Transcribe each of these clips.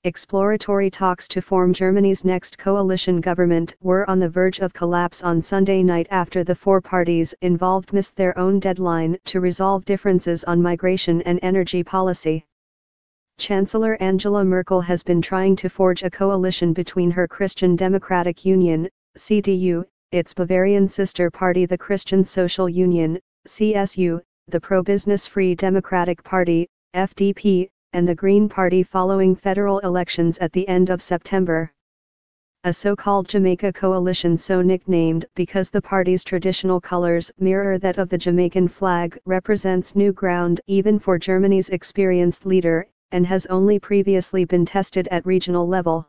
exploratory talks to form Germany's next coalition government were on the verge of collapse on Sunday night after the four parties involved missed their own deadline to resolve differences on migration and energy policy. Chancellor Angela Merkel has been trying to forge a coalition between her Christian Democratic Union, CDU, its Bavarian sister party the Christian Social Union, CSU, the pro-business Free Democratic Party, FDP, and the Green Party following federal elections at the end of September. A so-called Jamaica coalition, so nicknamed because the party's traditional colors mirror that of the Jamaican flag, represents new ground even for Germany's experienced leader, and has only previously been tested at regional level.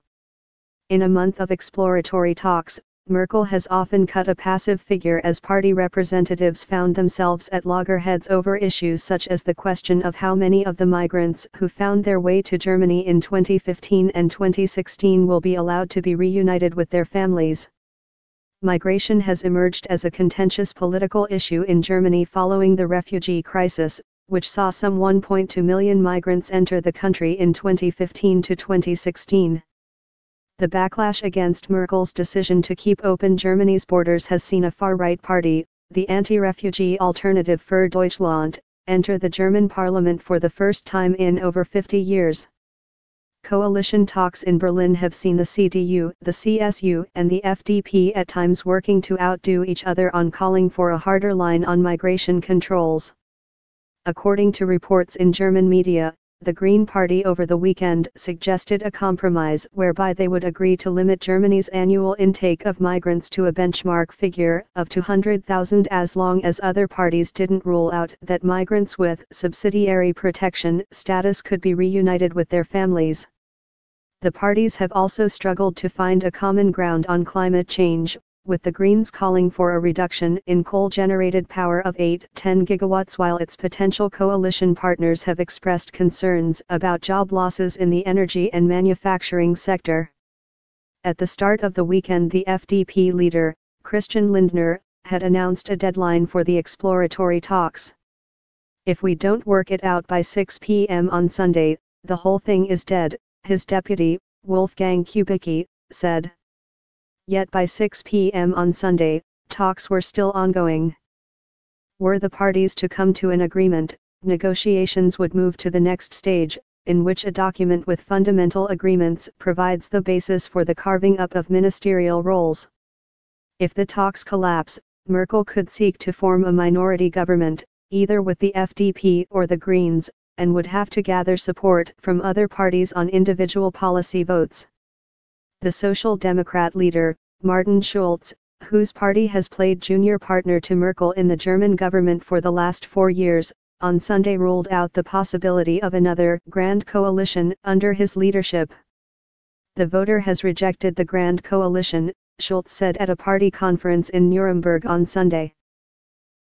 In a month of exploratory talks, Merkel has often cut a passive figure as party representatives found themselves at loggerheads over issues such as the question of how many of the migrants who found their way to Germany in 2015 and 2016 will be allowed to be reunited with their families. Migration has emerged as a contentious political issue in Germany following the refugee crisis, which saw some 1.2 million migrants enter the country in 2015 to 2016. The backlash against Merkel's decision to keep open Germany's borders has seen a far-right party, the anti-refugee Alternative für Deutschland, enter the German parliament for the first time in over 50 years. Coalition talks in Berlin have seen the CDU, the CSU, and the FDP at times working to outdo each other on calling for a harder line on migration controls. According to reports in German media, the Green Party over the weekend suggested a compromise whereby they would agree to limit Germany's annual intake of migrants to a benchmark figure of 200,000 as long as other parties didn't rule out that migrants with subsidiary protection status could be reunited with their families. The parties have also struggled to find a common ground on climate change, with the Greens calling for a reduction in coal-generated power of 8-10 gigawatts while its potential coalition partners have expressed concerns about job losses in the energy and manufacturing sector. At the start of the weekend, the FDP leader, Christian Lindner, had announced a deadline for the exploratory talks. "If we don't work it out by 6 p.m. on Sunday, the whole thing is dead," his deputy, Wolfgang Kubicki, said. Yet by 6 p.m. on Sunday, talks were still ongoing. Were the parties to come to an agreement, negotiations would move to the next stage, in which a document with fundamental agreements provides the basis for the carving up of ministerial roles. If the talks collapse, Merkel could seek to form a minority government, either with the FDP or the Greens, and would have to gather support from other parties on individual policy votes. The Social Democrat leader, Martin Schulz, whose party has played junior partner to Merkel in the German government for the last 4 years, on Sunday ruled out the possibility of another grand coalition under his leadership. "The voter has rejected the grand coalition," Schulz said at a party conference in Nuremberg on Sunday.